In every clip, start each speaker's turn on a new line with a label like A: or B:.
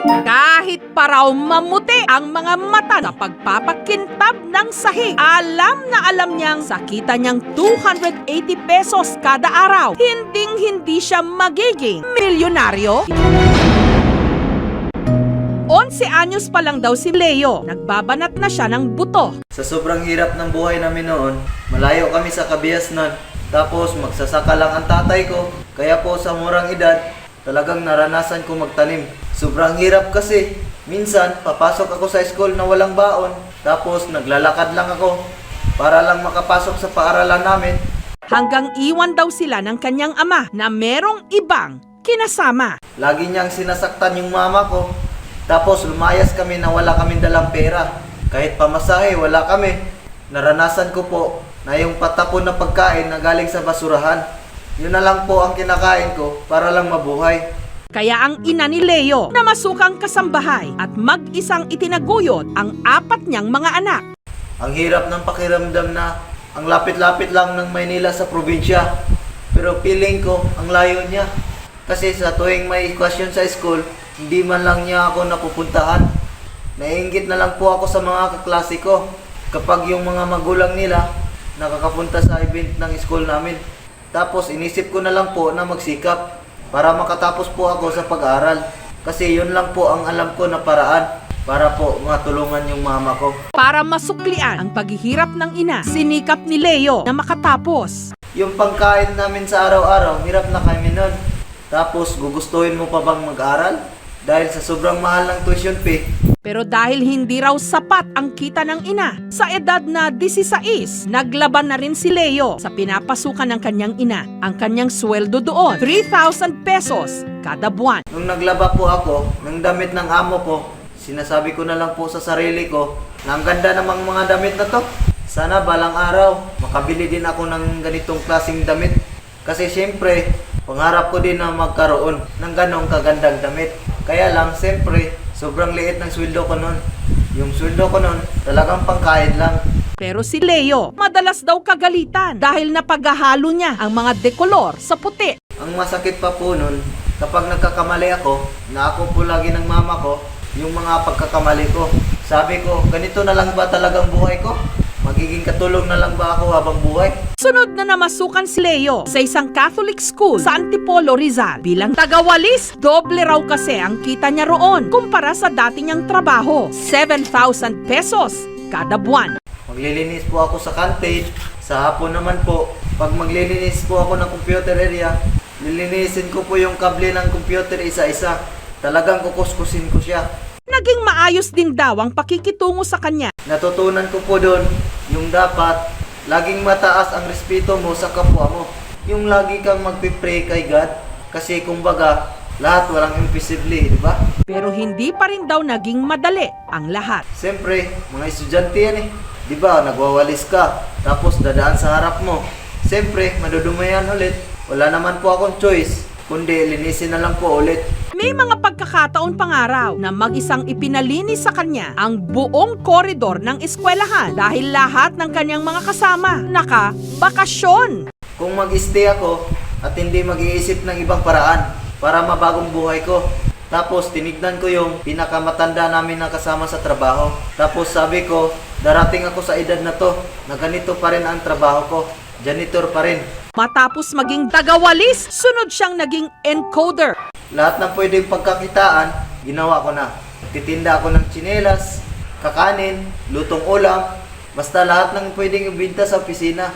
A: Kahit pa raw mamuti ang mga mata sa pagpapakintab ng sahig, alam na alam niyang sa kita niyang 280 pesos kada araw, hinding-hindi siya magiging milyonaryo. 11 anyos pa lang daw si Leo, nagbabanat na siya ng buto.
B: Sa sobrang hirap ng buhay namin noon, malayo kami sa Kabiasnan. Tapos magsasaka lang ang tatay ko. Kaya po sa murang edad, talagang naranasan ko magtanim. Sobrang hirap kasi. Minsan, papasok ako sa school na walang baon. Tapos naglalakad lang ako para lang makapasok sa paaralan namin.
A: Hanggang iwan daw sila ng kanyang ama na merong ibang kinasama.
B: Lagi niyang sinasaktan yung mama ko. Tapos lumayas kami na wala kaming dalang pera. Kahit pamasahe, wala kami. Naranasan ko po na yung patapon na pagkain na galing sa basurahan. Yun na lang po ang kinakain ko para lang mabuhay.
A: Kaya ang ina ni Leo na masukang kasambahay at mag-isang itinaguyod ang 4 niyang mga anak.
B: Ang hirap ng pakiramdam na ang lapit-lapit lang ng Maynila sa probinsya. Pero feeling ko ang layo niya. Kasi sa tuwing may question sa school, hindi man lang niya ako napupuntahan. Naiinggit na lang po ako sa mga kaklase ko kapag yung mga magulang nila nakakapunta sa event ng school namin. Tapos inisip ko na lang po na magsikap para makatapos po ako sa pag-aaral. Kasi yun lang po ang alam ko na paraan para po matulungan yung mama ko.
A: Para masuklian ang paghihirap ng ina, sinikap ni Leo na makatapos.
B: Yung pangkain namin sa araw-araw, hirap na kami nun. Tapos gugustuhin mo pa bang mag-aral? Dahil sa sobrang mahal ng tuition fee.
A: Pero dahil hindi raw sapat ang kita ng ina, sa edad na 16, naglaban na rin si Leo sa pinapasukan ng kanyang ina. Ang kanyang sweldo doon, 3,000 pesos kada buwan.
B: Nung naglaba po ako ng damit ng amo ko, sinasabi ko na lang po sa sarili ko na ang ganda namang mga damit na to. Sana balang araw, makabili din ako ng ganitong klaseng damit. Kasi syempre, pangarap ko din na magkaroon ng ganong kagandang damit. Kaya lang, siyempre, sobrang liit ng sweldo ko nun. Yung sweldo ko nun, talagang pangkain lang.
A: Pero si Leo, madalas daw kagalitan dahil napaghahalo niya ang mga dekolor sa puti.
B: Ang masakit pa po nun, kapag nagkakamali ako, na ako po lagi ng mama ko, yung mga pagkakamali ko. Sabi ko, ganito na lang ba talagang buhay ko? Magiging katulong na lang ba ako habang buhay?
A: Sunod na namasukan si Leo sa isang Catholic school sa Antipolo, Rizal. Bilang tagawalis, doble raw kasi ang kita niya roon kumpara sa dati niyang trabaho, 7,000 pesos kada buwan.
B: Maglilinis po ako sa canteen. Sa hapon naman po, pag maglilinis po ako ng computer area, lilinisin ko po yung kable ng computer isa-isa. Talagang kukuskusin ko siya.
A: Naging maayos din daw ang pakikitungo sa kanya.
B: Natutunan ko po doon yung dapat laging mataas ang respeto mo sa kapwa mo. Yung lagi kang magpipray kay God. Kasi kumbaga, lahat walang imposible, di ba?
A: Pero hindi pa rin daw naging madali ang lahat.
B: Siyempre, mga estudyante yan eh. Di ba, nagwawalis ka, tapos dadaan sa harap mo. Siyempre, madudumayan ulit. Wala naman po akong choice, kundi linisin na lang po ulit.
A: May mga pagkakataon pangaraw na mag-isang ipinalinis sa kanya ang buong koridor ng eskwelahan dahil lahat ng kanyang mga kasama naka-bakasyon.
B: Kung mag-stay ako at hindi mag-iisip ng ibang paraan para mabagong buhay ko. Tapos tinignan ko yung pinakamatanda namin na kasama sa trabaho. Tapos sabi ko, darating ako sa edad na to na ganito pa rin ang trabaho ko. Janitor pa rin.
A: Matapos maging tagawalis, sunod siyang naging encoder.
B: Lahat ng pwedeng pagkakitaan, ginawa ko na. Titinda ako ng tsinelas, kakanin, lutong ulam, basta lahat ng pwedeng ibinta sa opisina,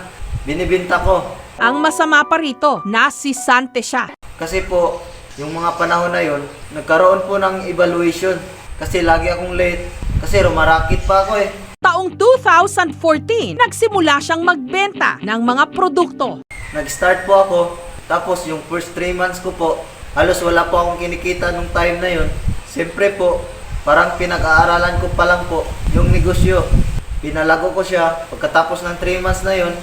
B: binibinta ko.
A: Ang masama pa rito, nasisante siya.
B: Kasi po, yung mga panahon na yon, nagkaroon po ng evaluation. Kasi lagi akong late, kasi rumarakit pa ako eh.
A: Taong 2014, nagsimula siyang magbenta ng mga produkto.
B: Nag-start po ako, tapos yung first 3 months ko po, halos wala po akong kinikita nung time na yon. Siyempre po, parang pinag-aaralan ko pa lang po yung negosyo. Pinalago ko siya, pagkatapos ng 3 months na yon,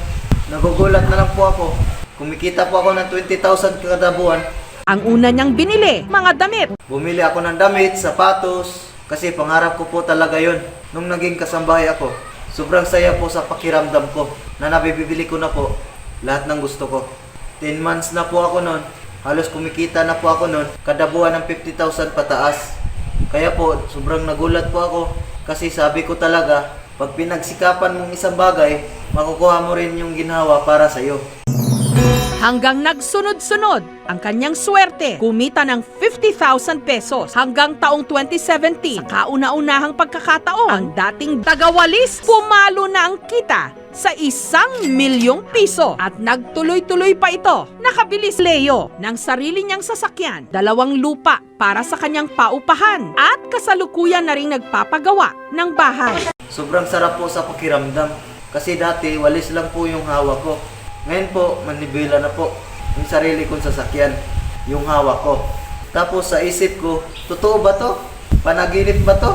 B: nagugulat na lang po ako. Kumikita po ako ng 20,000 kada buwan.
A: Ang una niyang binili, mga damit.
B: Bumili ako ng damit, sapatos, kasi pangarap ko po talaga yon. Nung naging kasambahay ako, sobrang saya po sa pakiramdam ko na nabibili ko na po lahat ng gusto ko. 10 months na po ako noon. Halos kumikita na po ako noon, kada buwan ng 50,000 pataas. Kaya po, sobrang nagulat po ako. Kasi sabi ko talaga, pag pinagsikapan mong isang bagay, makukuha mo rin yung ginhawa para sa'yo.
A: Hanggang nagsunod-sunod ang kanyang swerte, kumita ng 50,000 pesos hanggang taong 2017. Sa kauna-unahang pagkakataon, ang dating tagawalis pumalo na ang kita sa 1,000,000 piso at nagtuloy-tuloy pa ito. Nakabili si Leo ng sarili niyang sasakyan, 2 lupa para sa kanyang paupahan at kasalukuyan na ring nagpapagawa ng bahay.
B: Sobrang sarap po sa pakiramdam. Kasi dati, walis lang po yung hawak ko. Ngayon po, manibela na po yung sarili kong sasakyan, yung hawak ko. Tapos sa isip ko, totoo ba to? Panaginip ba to?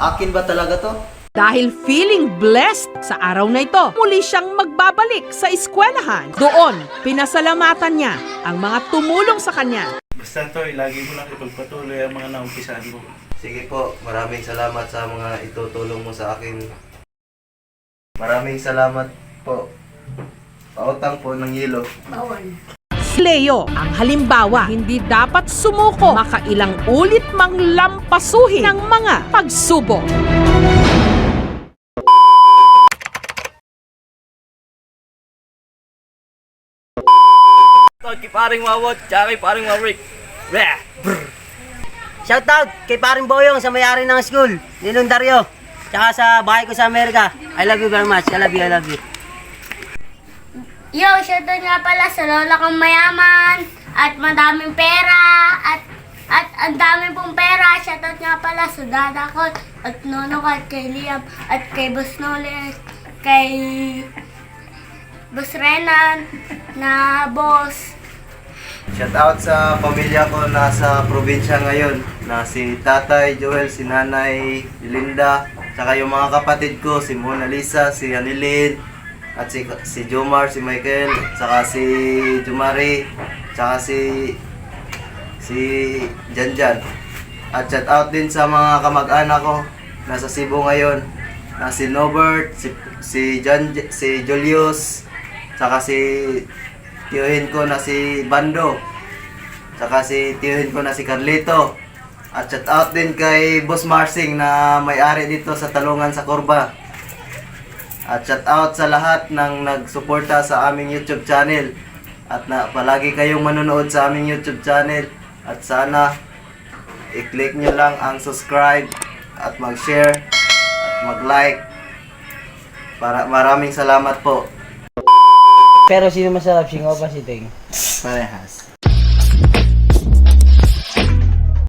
B: Akin ba talaga to?
A: Dahil feeling blessed sa araw na ito, muli siyang magbabalik sa eskwelahan. Doon, pinasalamatan niya ang mga tumulong sa kanya.
C: Basta Toy, lagi mo lang ipagpatuloy ang mga naumpisahan mo.
B: Sige po, maraming salamat sa mga itutulong mo sa akin. Maraming salamat po. Pautang po ng yelo.
A: Si Leo, ang halimbawa, hindi dapat sumuko, makailang ulit mang lampasuhin ng mga pagsubok.
D: Kay paring Wawot, tsaka kay paring Maverick. Rah!
E: Shoutout kay paring Boyong sa may-ari ng school, Ninong Dario. Tsaka sa bahay ko sa Amerika. I love you very much. I love you, I love you.
F: Yo, shoutout nga pala sa lola kong mayaman at madaming pera at ang dami pong pera. Shoutout nga pala sa dada ko at nono ko at kay Liam at kay Boss Noles, kay Boss Renan na boss.
B: Shout out sa pamilya ko na sa probinsya ngayon, na si Tatay Joel, si Nanay Linda, saka yung mga kapatid ko, si Mona Lisa, si Anilin, at si Jomar, si Michael, saka si Jumari, saka si Janjan. At shout out din sa mga kamag-anak ko nasa Cebu ngayon, na si Nobert, si Julius, saka si tiyuhin ko na si Bando, saka si tiyuhin ko na si Carlito. At shout out din kay Boss Marsing na may-ari dito sa Talungan sa Corba. At shout out sa lahat ng nagsuporta sa aming YouTube channel. At na palagi kayong manonood sa aming YouTube channel. At sana i-click nyo lang ang subscribe at mag-share at mag-like. Maraming salamat po.
E: Pero sino masarap, singaw pa si Ting?
B: Parehas.